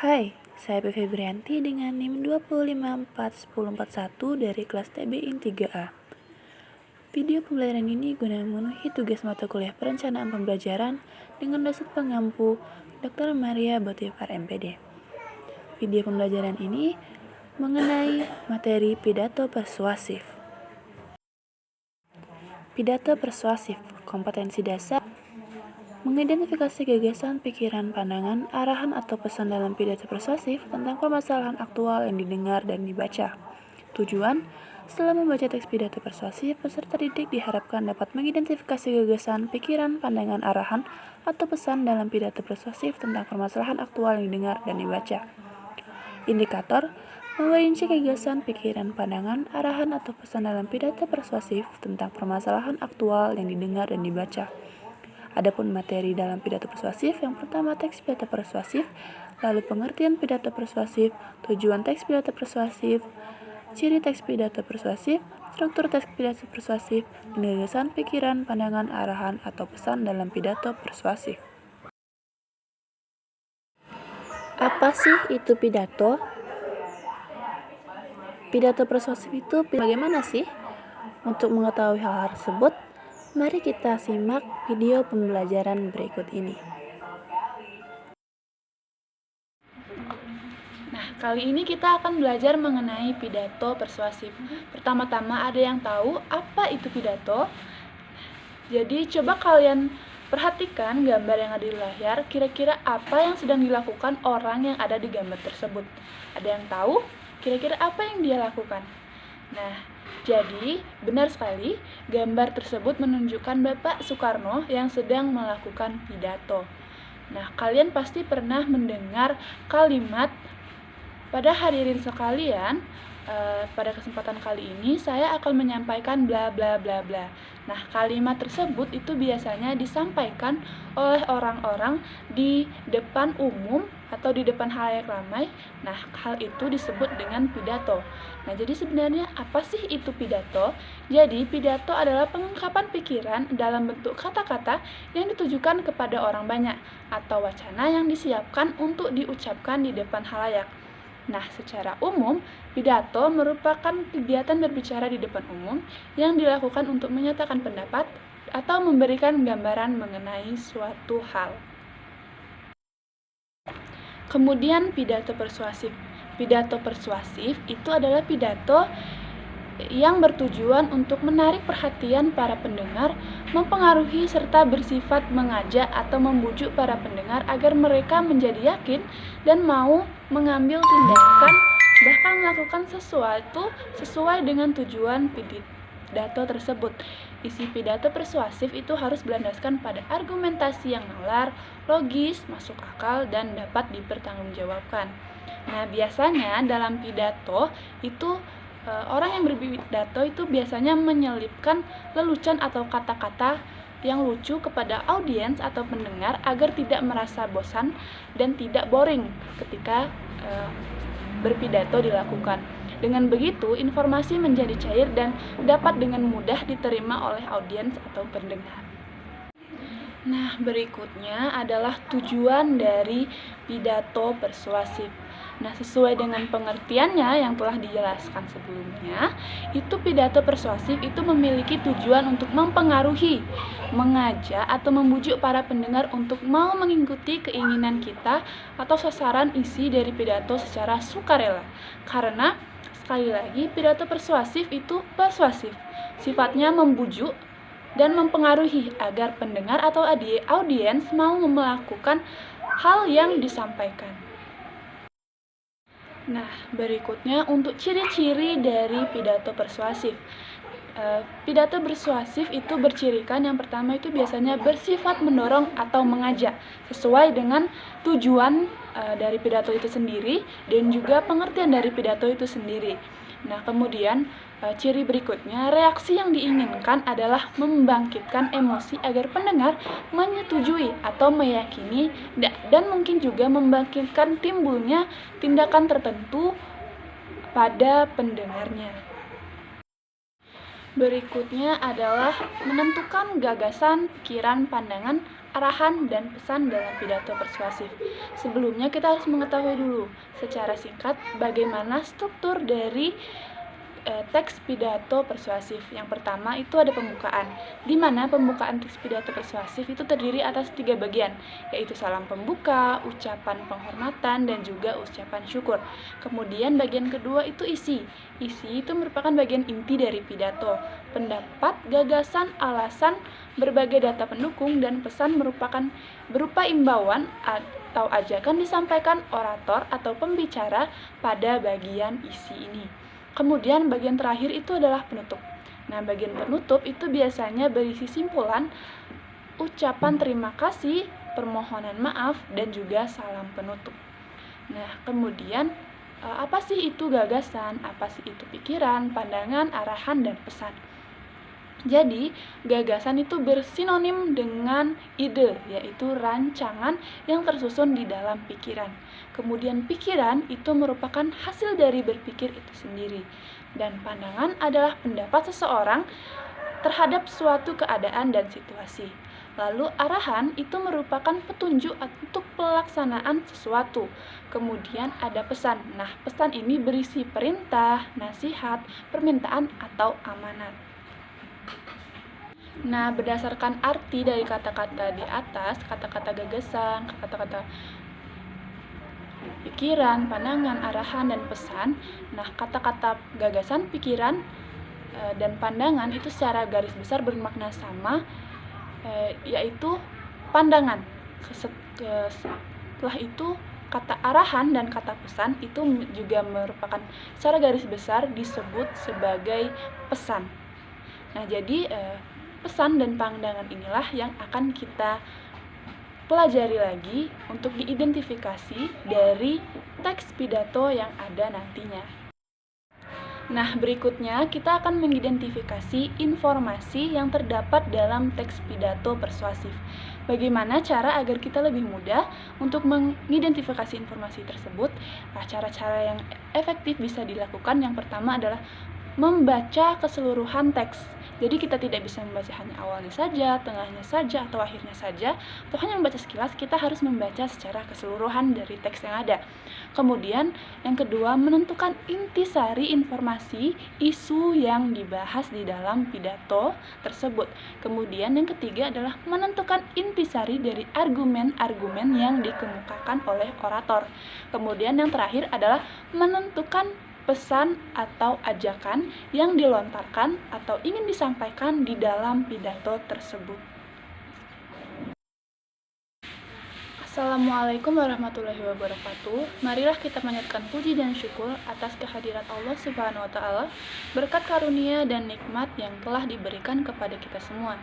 Hai, saya Febrianti dengan NIM 2541041 dari kelas TBIN 3A. Video pembelajaran ini guna memenuhi tugas mata kuliah perencanaan pembelajaran dengan dosen pengampu Dr. Maria Botivar MPD. Video pembelajaran ini mengenai materi pidato persuasif. Pidato persuasif, kompetensi dasar, mengidentifikasi gagasan, pikiran, pandangan, arahan atau pesan dalam pidato persuasif tentang permasalahan aktual yang didengar dan dibaca. Tujuan, setelah membaca teks pidato persuasif, peserta didik diharapkan dapat mengidentifikasi gagasan, pikiran, pandangan, arahan, atau pesan dalam pidato persuasif tentang permasalahan aktual yang didengar dan dibaca. Indikator, memperinci gagasan, pikiran, pandangan, arahan, atau pesan dalam pidato persuasif tentang permasalahan aktual yang didengar dan dibaca. Adapun materi dalam pidato persuasif, yang pertama teks pidato persuasif, lalu pengertian pidato persuasif, tujuan teks pidato persuasif, ciri teks pidato persuasif, struktur teks pidato persuasif, dan gagasan, pikiran, pandangan, arahan, atau pesan dalam pidato persuasif. Apa sih itu pidato? Pidato persuasif itu bagaimana sih? Untuk mengetahui hal tersebut, mari kita simak video pembelajaran berikut ini. Nah, kali ini kita akan belajar mengenai pidato persuasif. Pertama-tama ada yang tahu apa itu pidato? Jadi coba kalian perhatikan gambar yang ada di layar, kira-kira apa yang sedang dilakukan orang yang ada di gambar tersebut. Ada yang tahu kira-kira apa yang dia lakukan? Nah, jadi benar sekali, gambar tersebut menunjukkan Bapak Soekarno yang sedang melakukan pidato. Nah, kalian pasti pernah mendengar kalimat, pada hadirin sekalian, pada kesempatan kali ini saya akan menyampaikan bla bla bla bla. Nah, kalimat tersebut itu biasanya disampaikan oleh orang-orang di depan umum atau di depan halayak ramai. Nah, hal itu disebut dengan pidato. Nah, jadi sebenarnya apa sih itu pidato? Jadi, pidato adalah pengungkapan pikiran dalam bentuk kata-kata yang ditujukan kepada orang banyak atau wacana yang disiapkan untuk diucapkan di depan halayak. Nah, secara umum, pidato merupakan kegiatan berbicara di depan umum yang dilakukan untuk menyatakan pendapat atau memberikan gambaran mengenai suatu hal. Kemudian pidato persuasif. Pidato persuasif itu adalah pidato yang bertujuan untuk menarik perhatian para pendengar, mempengaruhi serta bersifat mengajak atau membujuk para pendengar agar mereka menjadi yakin dan mau mengambil tindakan, bahkan melakukan sesuatu sesuai dengan tujuan pidato tersebut. Isi pidato persuasif itu harus berlandaskan pada argumentasi yang nalar, logis, masuk akal, dan dapat dipertanggungjawabkan. Nah, biasanya dalam pidato itu orang yang berpidato itu biasanya menyelipkan lelucon atau kata-kata yang lucu kepada audiens atau pendengar agar tidak merasa bosan dan tidak boring ketika berpidato dilakukan. Dengan begitu, informasi menjadi cair dan dapat dengan mudah diterima oleh audiens atau pendengar. Nah, berikutnya adalah tujuan dari pidato persuasif. Nah, sesuai dengan pengertiannya yang telah dijelaskan sebelumnya, itu pidato persuasif itu memiliki tujuan untuk mempengaruhi, mengajak atau membujuk para pendengar untuk mau mengikuti keinginan kita atau sasaran isi dari pidato secara sukarela. Karena sekali lagi, pidato persuasif itu persuasif, sifatnya membujuk dan mempengaruhi agar pendengar atau audiens mau melakukan hal yang disampaikan. Nah, berikutnya untuk ciri-ciri dari pidato persuasif. Pidato persuasif itu bercirikan yang pertama itu biasanya bersifat mendorong atau mengajak sesuai dengan tujuan dari pidato itu sendiri dan juga pengertian dari pidato itu sendiri. Nah, kemudian ciri berikutnya, reaksi yang diinginkan adalah membangkitkan emosi agar pendengar menyetujui atau meyakini dan mungkin juga membangkitkan timbulnya tindakan tertentu pada pendengarnya. Berikutnya adalah menentukan gagasan, pikiran, pandangan, arahan dan pesan dalam pidato persuasif. Sebelumnya kita harus mengetahui dulu secara singkat bagaimana struktur dari teks pidato persuasif. Yang pertama itu ada pembukaan, di mana pembukaan teks pidato persuasif itu terdiri atas 3 bagian, yaitu salam pembuka, ucapan penghormatan, dan juga ucapan syukur. Kemudian bagian kedua itu isi. Isi itu merupakan bagian inti dari pidato. Pendapat, gagasan, alasan, berbagai data pendukung, dan pesan merupakan berupa imbauan atau ajakan disampaikan orator atau pembicara pada bagian isi ini. Kemudian bagian terakhir itu adalah penutup. Nah, bagian penutup itu biasanya berisi simpulan, ucapan terima kasih, permohonan maaf, dan juga salam penutup. Nah, kemudian apa sih itu gagasan, apa sih itu pikiran, pandangan, arahan, dan pesan? Jadi, gagasan itu bersinonim dengan ide, yaitu rancangan yang tersusun di dalam pikiran. Kemudian pikiran itu merupakan hasil dari berpikir itu sendiri. Dan pandangan adalah pendapat seseorang terhadap suatu keadaan dan situasi. Lalu arahan itu merupakan petunjuk untuk pelaksanaan sesuatu. Kemudian ada pesan. Nah, pesan ini berisi perintah, nasihat, permintaan, atau amanat. Nah, berdasarkan arti dari kata-kata di atas, kata-kata gagasan, kata-kata pikiran, pandangan, arahan, dan pesan. Nah, kata-kata gagasan, pikiran, dan pandangan itu secara garis besar bermakna sama, yaitu pandangan. Setelah itu, kata arahan dan kata pesan itu juga merupakan secara garis besar disebut sebagai pesan. Nah, jadi pesan dan pandangan inilah yang akan kita pelajari lagi untuk diidentifikasi dari teks pidato yang ada nantinya. Nah, berikutnya kita akan mengidentifikasi informasi yang terdapat dalam teks pidato persuasif. Bagaimana cara agar kita lebih mudah untuk mengidentifikasi informasi tersebut? Nah, cara-cara yang efektif bisa dilakukan. Yang pertama adalah membaca keseluruhan teks. Jadi kita tidak bisa membaca hanya awalnya saja, tengahnya saja, atau akhirnya saja, atau hanya membaca sekilas. Kita harus membaca secara keseluruhan dari teks yang ada. Kemudian yang kedua, menentukan intisari informasi isu yang dibahas di dalam pidato tersebut. Kemudian yang ketiga adalah menentukan intisari dari argumen-argumen yang dikemukakan oleh orator. Kemudian yang terakhir adalah menentukan pesan atau ajakan yang dilontarkan atau ingin disampaikan di dalam pidato tersebut. Assalamualaikum warahmatullahi wabarakatuh. Marilah kita panjatkan puji dan syukur atas kehadirat Allah Subhanahu wa taala, berkat karunia dan nikmat yang telah diberikan kepada kita semua.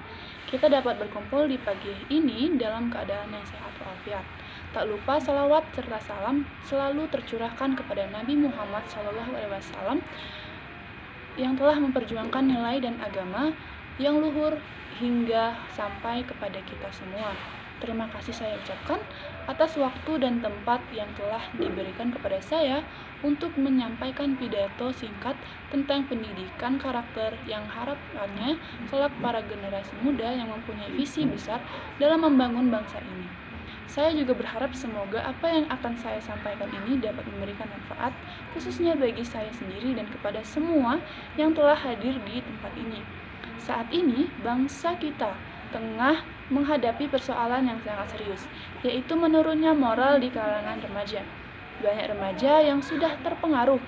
Kita dapat berkumpul di pagi ini dalam keadaan yang sehat walafiat. Tak lupa salawat serta salam selalu tercurahkan kepada Nabi Muhammad SAW yang telah memperjuangkan nilai dan agama yang luhur hingga sampai kepada kita semua. Terima kasih saya ucapkan atas waktu dan tempat yang telah diberikan kepada saya untuk menyampaikan pidato singkat tentang pendidikan karakter yang harapannya kelak para generasi muda yang mempunyai visi besar dalam membangun bangsa ini. Saya juga berharap semoga apa yang akan saya sampaikan ini dapat memberikan manfaat, khususnya bagi saya sendiri dan kepada semua yang telah hadir di tempat ini. Saat ini, bangsa kita tengah menghadapi persoalan yang sangat serius, yaitu menurunnya moral di kalangan remaja. Banyak remaja yang sudah terpengaruh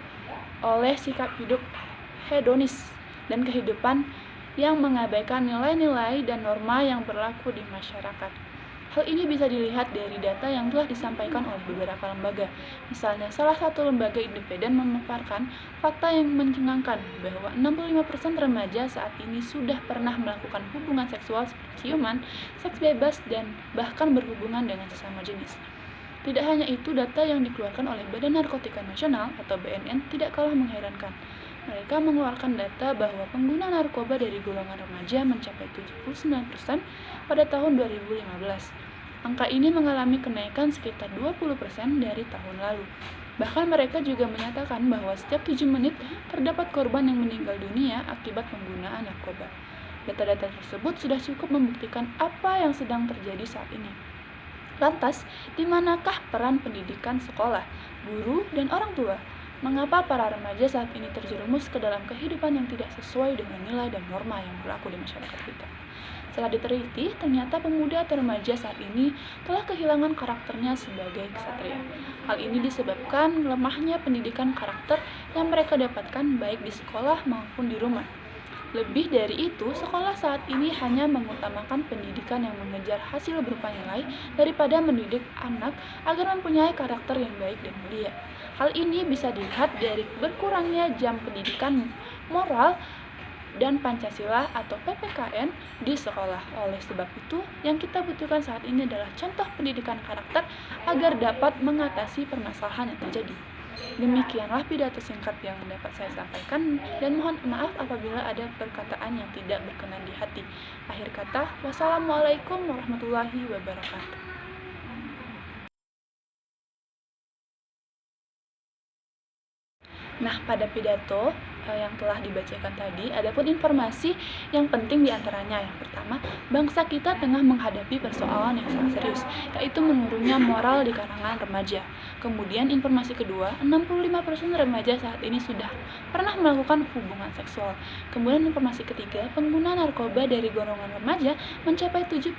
oleh sikap hidup hedonis dan kehidupan yang mengabaikan nilai-nilai dan norma yang berlaku di masyarakat. Hal ini bisa dilihat dari data yang telah disampaikan oleh beberapa lembaga. Misalnya, salah satu lembaga independen memaparkan fakta yang mencengangkan bahwa 65% remaja saat ini sudah pernah melakukan hubungan seksual seperti ciuman, seks bebas, dan bahkan berhubungan dengan sesama jenis. Tidak hanya itu, data yang dikeluarkan oleh Badan Narkotika Nasional atau BNN tidak kalah mengherankan. Mereka mengeluarkan data bahwa pengguna narkoba dari golongan remaja mencapai 79% pada tahun 2015. Angka ini mengalami kenaikan sekitar 20% dari tahun lalu. Bahkan mereka juga menyatakan bahwa setiap 7 menit terdapat korban yang meninggal dunia akibat penggunaan narkoba. Data-data tersebut sudah cukup membuktikan apa yang sedang terjadi saat ini. Lantas, di manakah peran pendidikan sekolah, guru, dan orang tua? Mengapa para remaja saat ini terjerumus ke dalam kehidupan yang tidak sesuai dengan nilai dan norma yang berlaku di masyarakat kita? Setelah diteliti, ternyata pemuda atau remaja saat ini telah kehilangan karakternya sebagai ksatria. Hal ini disebabkan lemahnya pendidikan karakter yang mereka dapatkan baik di sekolah maupun di rumah. Lebih dari itu, sekolah saat ini hanya mengutamakan pendidikan yang mengejar hasil berupa nilai daripada mendidik anak agar mempunyai karakter yang baik dan mulia. Hal ini bisa dilihat dari berkurangnya jam pendidikan moral dan Pancasila atau PPKN di sekolah. Oleh sebab itu, yang kita butuhkan saat ini adalah contoh pendidikan karakter agar dapat mengatasi permasalahan yang terjadi. Demikianlah pidato singkat yang dapat saya sampaikan, dan mohon maaf apabila ada perkataan yang tidak berkenan di hati. Akhir kata, wassalamualaikum warahmatullahi wabarakatuh. Nah, pada pidato yang telah dibacakan tadi, ada pun informasi yang penting diantaranya. Yang pertama, bangsa kita tengah menghadapi persoalan yang sangat serius, yaitu menurunnya moral di kalangan remaja. Kemudian informasi kedua, 65% remaja saat ini sudah pernah melakukan hubungan seksual. Kemudian informasi ketiga, pengguna narkoba dari golongan remaja mencapai 79%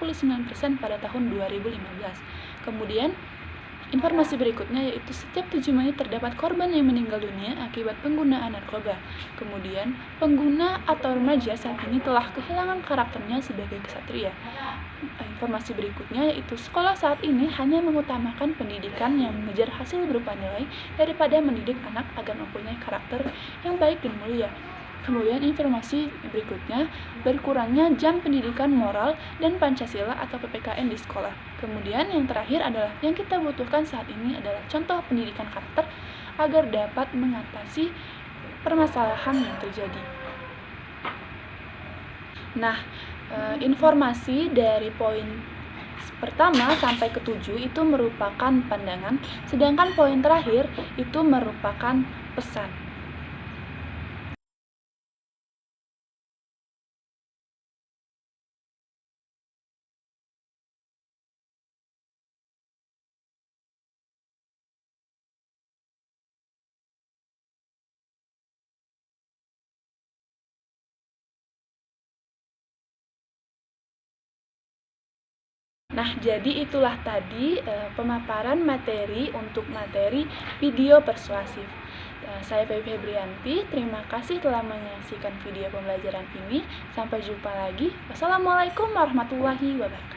pada tahun 2015. Kemudian informasi berikutnya yaitu setiap 7 menit terdapat korban yang meninggal dunia akibat penggunaan narkoba. Kemudian, pengguna atau remaja saat ini telah kehilangan karakternya sebagai ksatria. Informasi berikutnya yaitu sekolah saat ini hanya mengutamakan pendidikan yang mengejar hasil berupa nilai daripada mendidik anak agar mempunyai karakter yang baik dan mulia. Kemudian informasi berikutnya, berkurangnya jam pendidikan moral dan Pancasila atau PPKN di sekolah. Kemudian yang terakhir adalah yang kita butuhkan saat ini adalah contoh pendidikan karakter agar dapat mengatasi permasalahan yang terjadi. Nah, informasi dari poin pertama sampai ke-7 itu merupakan pandangan, sedangkan poin terakhir itu merupakan pesan. Nah, jadi itulah tadi pemaparan materi untuk materi video persuasif. Saya Feby Febrianti, terima kasih telah menyaksikan video pembelajaran ini. Sampai jumpa lagi. Wassalamualaikum warahmatullahi wabarakatuh.